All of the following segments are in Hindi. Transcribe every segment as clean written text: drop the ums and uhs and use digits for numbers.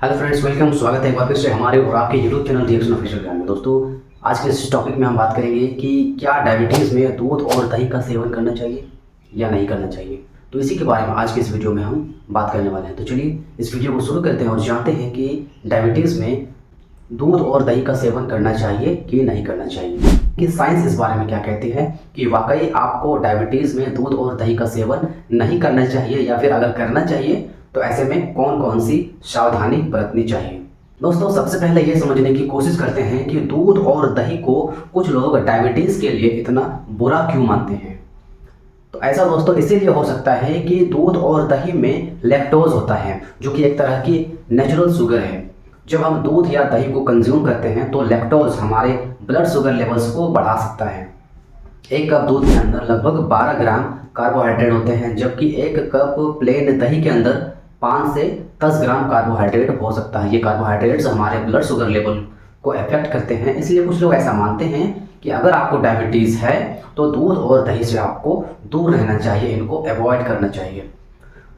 Hello friends, welcome. स्वागत है एक बार फिर से हमारे और आपके यूट्यूब चैनल रिएक्शन ऑफिशियल ज्ञान में। दोस्तों, आज के इस टॉपिक में हम बात करेंगे कि क्या डायबिटीज़ में दूध और दही का सेवन करना चाहिए या नहीं करना चाहिए। तो इसी के बारे में आज के इस वीडियो में हम बात करने वाले हैं। तो चलिए इस वीडियो को शुरू करते हैं और जानते हैं कि डायबिटीज़ में दूध और दही का सेवन करना चाहिए कि नहीं करना चाहिए, कि साइंस इस बारे में क्या कहती है, कि वाकई आपको डायबिटीज़ में दूध और दही का सेवन नहीं करना चाहिए या फिर अगर करना चाहिए तो ऐसे में कौन कौन सी सावधानी बरतनी चाहिए। दोस्तों, सबसे पहले ये समझने की कोशिश करते हैं कि दूध और दही को कुछ लोग डायबिटीज़ के लिए इतना बुरा क्यों मानते हैं। तो ऐसा दोस्तों इसीलिए हो सकता है कि दूध और दही में लैक्टोज होता है, जो कि एक तरह की नेचुरल शुगर है। जब हम दूध या दही को कंज्यूम करते हैं तो लैक्टोज हमारे ब्लड शुगर लेवल्स को बढ़ा सकता है। एक कप दूध के अंदर लगभग 12 ग्राम कार्बोहाइड्रेट होते हैं, जबकि एक कप प्लेन दही के अंदर 5 से 10 ग्राम कार्बोहाइड्रेट हो सकता है। ये कार्बोहाइड्रेट्स हमारे ब्लड शुगर लेवल को अफेक्ट करते हैं। इसलिए कुछ लोग ऐसा मानते हैं कि अगर आपको डायबिटीज़ है तो दूध और दही से आपको दूर रहना चाहिए, इनको अवॉइड करना चाहिए।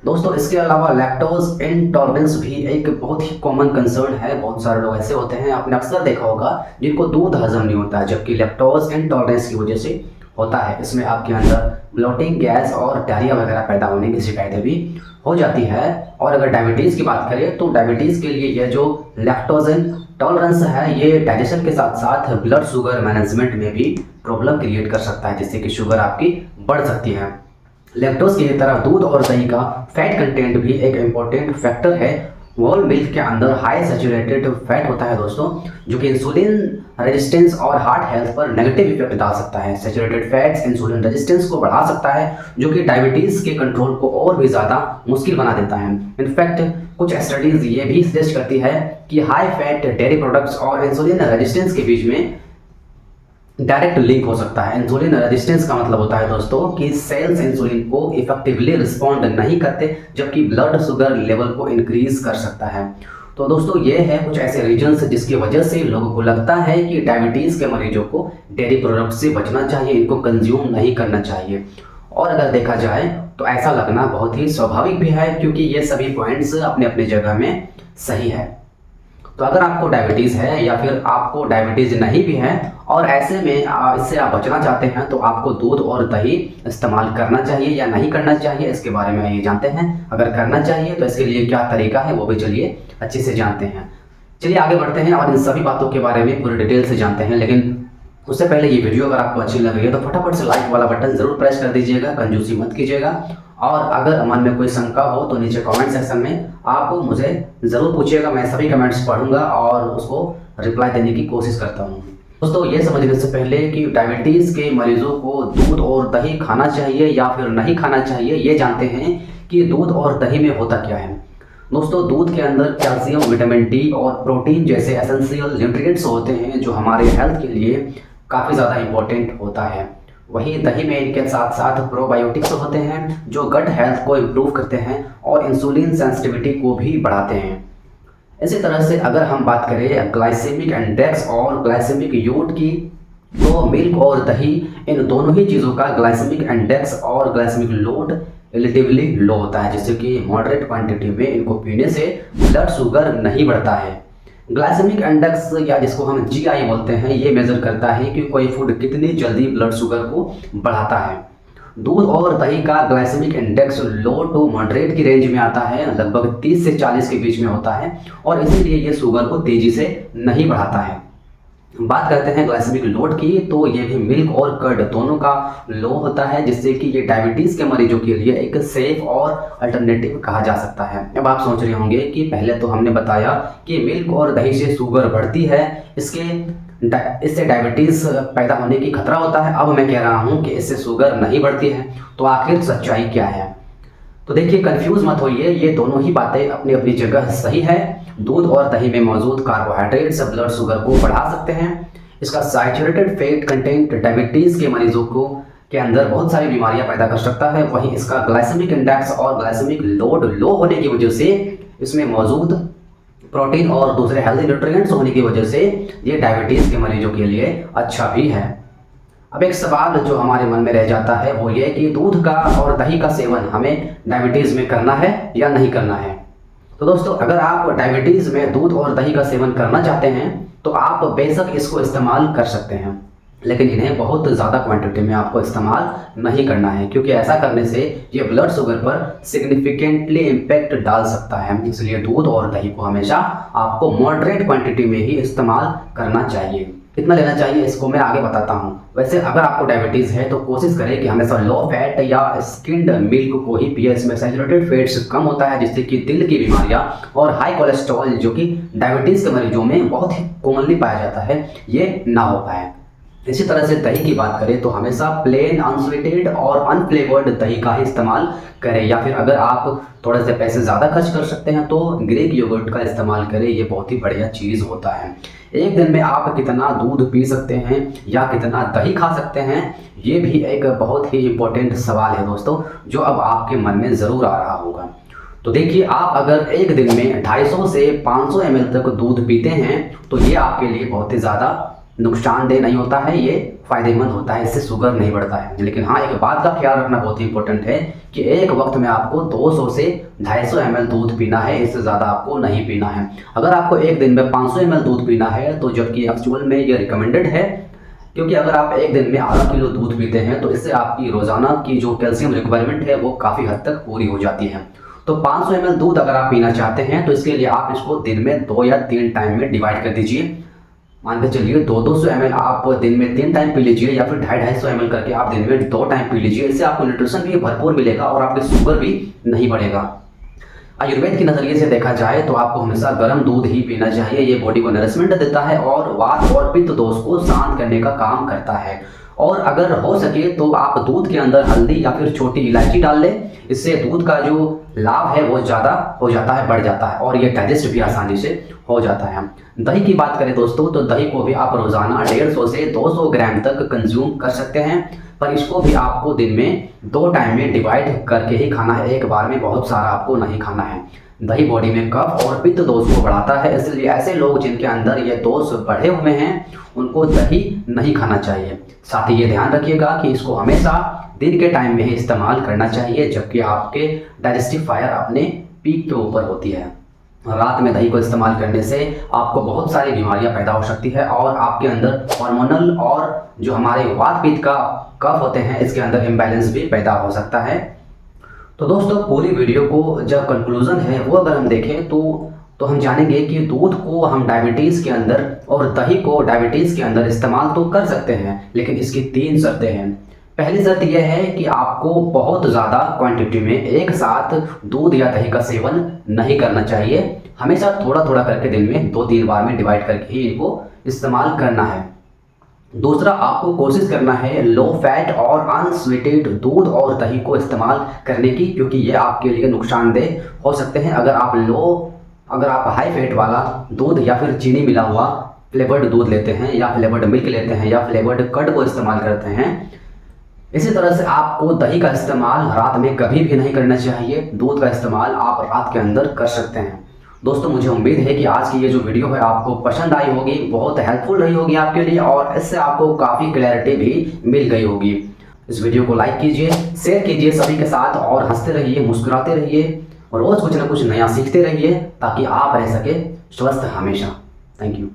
दोस्तों, इसके अलावा लैक्टोज इंटॉलरेंस भी एक बहुत ही कॉमन कंसर्न है। बहुत सारे लोग ऐसे होते हैं, आपने अक्सर देखा होगा, जिनको दूध हजम नहीं होता है, जबकि लैक्टोज इंटॉलरेंस की वजह से होता है। इसमें आपके अंदर ब्लोटिंग, गैस और डायरिया वगैरह पैदा होने की शिकायतें भी हो जाती है। और अगर डायबिटीज़ की बात करें तो डायबिटीज़ के लिए यह जो लैक्टोज इंटॉलरेंस है, ये डाइजेशन के साथ साथ ब्लड शुगर मैनेजमेंट में भी प्रॉब्लम क्रिएट कर सकता है, जिससे कि शुगर आपकी बढ़ सकती है। लैक्टोज की तरह दूध और दही का फैट कंटेंट भी एक इम्पोर्टेंट फैक्टर है। होल मिल्क के अंदर हाई सैचुरेटेड फैट होता है दोस्तों, जो कि इंसुलिन रेजिस्टेंस और हार्ट हेल्थ पर नेगेटिव इफेक्ट डाल सकता है। सैचुरेटेड फैट्स इंसुलिन रेजिस्टेंस को बढ़ा सकता है, जो कि डायबिटीज़ के कंट्रोल को और भी ज़्यादा मुश्किल बना देता है। इनफैक्ट कुछ स्टडीज़ ये भी सजेस्ट करती है कि हाई फैट डेयरी प्रोडक्ट्स और इंसुलिन रेजिस्टेंस के बीच में डायरेक्ट लिंक हो सकता है। इंसुलिन रेजिस्टेंस का मतलब होता है दोस्तों कि सेल्स इंसुलिन को इफेक्टिवली रिस्पॉन्ड नहीं करते, जबकि ब्लड शुगर लेवल को इंक्रीज कर सकता है। तो दोस्तों, ये है कुछ ऐसे रीजंस जिसकी वजह से लोगों को लगता है कि डायबिटीज़ के मरीजों को डेयरी प्रोडक्ट से बचना चाहिए, इनको कंज्यूम नहीं करना चाहिए। और अगर देखा जाए तो ऐसा लगना बहुत ही स्वाभाविक भी है, क्योंकि ये सभी पॉइंट्स अपने अपने जगह में सही है। तो अगर आपको डायबिटीज़ है या फिर आपको डायबिटीज़ नहीं भी है और ऐसे में इससे आप बचना चाहते हैं, तो आपको दूध और दही इस्तेमाल करना चाहिए या नहीं करना चाहिए, इसके बारे में ये जानते हैं। अगर करना चाहिए तो इसके लिए क्या तरीका है वो भी चलिए अच्छे से जानते हैं। चलिए आगे बढ़ते हैं और इन सभी बातों के बारे में पूरी डिटेल से जानते हैं। लेकिन उससे पहले ये वीडियो अगर आपको अच्छी लग रही है तो फटाफट से लाइक वाला बटन ज़रूर प्रेस कर दीजिएगा, कंजूसी मत कीजिएगा। और अगर मन में कोई शंका हो तो नीचे कमेंट सेक्शन में आप मुझे ज़रूर पूछिएगा, मैं सभी कमेंट्स पढ़ूंगा और उसको रिप्लाई देने की कोशिश करता हूँ। दोस्तों, ये समझने से पहले कि डायबिटीज़ के मरीजों को दूध और दही खाना चाहिए या फिर नहीं खाना चाहिए, ये जानते हैं कि दूध और दही में होता क्या है। दोस्तों, दूध के अंदर कैल्शियम, विटामिन डी और प्रोटीन जैसे एसेंशियल न्यूट्रिएंट्स होते हैं, जो हमारे हेल्थ के लिए काफ़ी ज़्यादा इम्पोर्टेंट होता है। वहीं दही में इनके साथ साथ प्रोबायोटिक्स होते हैं, जो गट हेल्थ को इम्प्रूव करते हैं और इंसुलिन सेंसिटिविटी को भी बढ़ाते हैं। इसी तरह से अगर हम बात करें ग्लाइसेमिक इंडेक्स और ग्लाइसेमिक यूट की, तो मिल्क और दही, इन दोनों ही चीज़ों का ग्लाइसेमिक इंडेक्स और ग्लाइसेमिक लोड रिलेटिवली लो होता है, जिससे कि मॉडरेट क्वांटिटी में इनको पीने से ब्लड शुगर नहीं बढ़ता है। ग्लाइसेमिक इंडेक्स या जिसको हम जीआई बोलते हैं, ये मेजर करता है कि कोई फूड कितनी जल्दी ब्लड शुगर को बढ़ाता है। दूध और दही का glycemic index low to moderate की रेंज में आता है, लगभग 30 से 40 के बीच में होता है, और इसीलिए ये शुगर को तेजी से नहीं बढ़ाता है। बात करते हैं ग्लाइसेमिक लोड की, तो ये भी मिल्क और कर्ड दोनों का लो होता है, जिससे कि ये डायबिटीज़ के मरीजों के लिए एक सेफ और अल्टरनेटिव कहा जा सकता है। अब आप सोच रहे होंगे कि पहले तो हमने बताया कि मिल्क और दही से शुगर बढ़ती है, इससे डायबिटीज़ पैदा होने की खतरा होता है। अब मैं कह रहा हूँ कि इससे शुगर नहीं बढ़ती है, तो आखिर सच्चाई क्या है। तो देखिए, कंफ्यूज मत होइए, ये दोनों ही बातें अपनी अपनी जगह सही है। दूध और दही में मौजूद कार्बोहाइड्रेट्स ब्लड शुगर को बढ़ा सकते हैं। इसका सैचुरेटेड फैट कंटेंट डायबिटीज़ के मरीजों को के अंदर बहुत सारी बीमारियां पैदा कर सकता है। वहीं इसका ग्लाइसेमिक इंडेक्स और ग्लाइसेमिक लोड लो होने की वजह से, इसमें मौजूद प्रोटीन और दूसरे हेल्दी न्यूट्रिएंट्स होने की वजह से ये डायबिटीज़ के मरीजों के लिए अच्छा भी है। अब एक सवाल जो हमारे मन में रह जाता है वो ये कि दूध का और दही का सेवन हमें डायबिटीज़ में करना है या नहीं करना है। तो दोस्तों, अगर आप डायबिटीज़ में दूध और दही का सेवन करना चाहते हैं तो आप बेशक इसको इस्तेमाल कर सकते हैं, लेकिन इन्हें बहुत ज़्यादा क्वांटिटी में आपको इस्तेमाल नहीं करना है, क्योंकि ऐसा करने से ये ब्लड शुगर पर सिग्निफिकेंटली इम्पैक्ट डाल सकता है। इसलिए दूध और दही को हमेशा आपको मॉडरेट क्वांटिटी में ही इस्तेमाल करना चाहिए। कितना लेना चाहिए इसको मैं आगे बताता हूँ। वैसे अगर आपको डायबिटीज़ है तो कोशिश करें कि हमेशा लो फैट या स्किन्ड मिल्क को ही पिए। इसमें सैचुरेटेड फैट्स कम होता है, जिससे कि दिल की बीमारियाँ और हाई कोलेस्ट्रॉल, जो कि डायबिटीज़ के मरीजों में बहुत ही कॉमनली पाया जाता है, ये ना हो पाए। इसी तरह से दही की बात करें तो हमेशा प्लेन अनस्वीटेड और अनफ्लेवर्ड दही का ही इस्तेमाल करें, या फिर अगर आप थोड़े से पैसे ज़्यादा खर्च कर सकते हैं तो ग्रीक योगर्ट का इस्तेमाल करें। ये बहुत ही बढ़िया चीज़ होता है। एक दिन में आप कितना दूध पी सकते हैं या कितना दही खा सकते हैं, ये भी एक बहुत ही इम्पोर्टेंट सवाल है दोस्तों, जो अब आपके मन में ज़रूर आ रहा होगा। तो देखिए, आप अगर एक दिन में 250 से 500 ml तक दूध पीते हैं तो ये आपके लिए बहुत ही ज़्यादा नुकसानदेह नहीं होता है, ये फायदेमंद होता है, इससे शुगर नहीं बढ़ता है। लेकिन हाँ, एक बात का ख्याल रखना बहुत ही इंपॉर्टेंट है कि एक वक्त में आपको 200 से 250 ml दूध पीना है, इससे ज़्यादा आपको नहीं पीना है। अगर आपको एक दिन में 500 ml दूध पीना है तो जबकि एक्चुअल में ये रिकमेंडेड है, क्योंकि अगर आप एक दिन में आधा किलो दूध पीते हैं तो इससे आपकी रोज़ाना की जो कैल्शियम रिक्वायरमेंट है वो काफ़ी हद तक पूरी हो जाती है। तो 500 ml दूध अगर आप पीना चाहते हैं तो इसके लिए आप इसको दिन में 2 या 3 टाइम में डिवाइड कर दीजिए। मान के चलिए 200 ml आप दिन में 3 टाइम पी लीजिए, या फिर 250 ml करके आप दिन में 2 टाइम पी लीजिए। इससे आपको न्यूट्रिशन भी भरपूर मिलेगा और आपकी शुगर भी नहीं बढ़ेगा। आयुर्वेद के नज़रिए से देखा जाए तो आपको हमेशा गर्म दूध ही पीना चाहिए। ये बॉडी को नरिशमेंट देता है और वात और पित्त दोष को शांत करने का काम करता है। और अगर हो सके तो आप दूध के अंदर हल्दी या फिर छोटी इलायची डाल लें, इससे दूध का जो लाभ है वो ज़्यादा हो जाता है, बढ़ जाता है, और ये डाइजेस्ट भी आसानी से हो जाता है। दही की बात करें दोस्तों तो दही को भी आप रोज़ाना 150 से 200 ग्राम तक कंज्यूम कर सकते हैं, पर इसको भी आपको दिन में 2 टाइम में डिवाइड करके ही खाना है, एक बार में बहुत सारा आपको नहीं खाना है। दही बॉडी में कफ और पित्त दोष को बढ़ाता है, इसलिए ऐसे लोग जिनके अंदर ये दोष बढ़े हुए हैं उनको दही नहीं खाना चाहिए। साथ ही ये ध्यान रखिएगा कि इसको हमेशा दिन के टाइम में ही इस्तेमाल करना चाहिए, जबकि आपके डाइजेस्टिव फायर अपने पीक के ऊपर होती है। रात में दही को इस्तेमाल करने से आपको बहुत सारी बीमारियां पैदा हो सकती है और आपके अंदर हार्मोनल और जो हमारे वात पित्त का कफ होते हैं इसके अंदर इम्बैलेंस भी पैदा हो सकता है। तो दोस्तों, पूरी वीडियो को जब कंक्लूजन है वो अगर हम देखें तो हम जानेंगे कि दूध को हम डायबिटीज़ के अंदर और दही को डायबिटीज़ के अंदर इस्तेमाल तो कर सकते हैं, लेकिन इसकी 3 शर्तें हैं। पहली शर्त यह है कि आपको बहुत ज़्यादा क्वांटिटी में एक साथ दूध या दही का सेवन नहीं करना चाहिए। हमेशा थोड़ा थोड़ा करके दिन में 2-3 बार में डिवाइड करके ही इनको इस्तेमाल करना है। दूसरा, आपको कोशिश करना है लो फैट और अनस्वीटेड दूध और दही को इस्तेमाल करने की, क्योंकि ये आपके लिए नुकसानदेह हो सकते हैं। अगर आप हाई फैट वाला दूध या फिर चीनी मिला हुआ फ्लेवर्ड दूध लेते हैं या फ्लेवर्ड मिल्क लेते हैं या फ्लेवर्ड कर्ड को इस्तेमाल करते हैं, इसी तरह से आपको दही का इस्तेमाल रात में कभी भी नहीं करना चाहिए। दूध का इस्तेमाल आप रात के अंदर कर सकते हैं। दोस्तों, मुझे उम्मीद है कि आज की ये जो वीडियो है आपको पसंद आई होगी, बहुत हेल्पफुल रही होगी आपके लिए, और इससे आपको काफ़ी क्लैरिटी भी मिल गई होगी। इस वीडियो को लाइक कीजिए, शेयर कीजिए सभी के साथ, और हंसते रहिए, मुस्कुराते रहिए, और रोज़ कुछ ना कुछ नया सीखते रहिए ताकि आप रह सके स्वस्थ हमेशा। Thank you.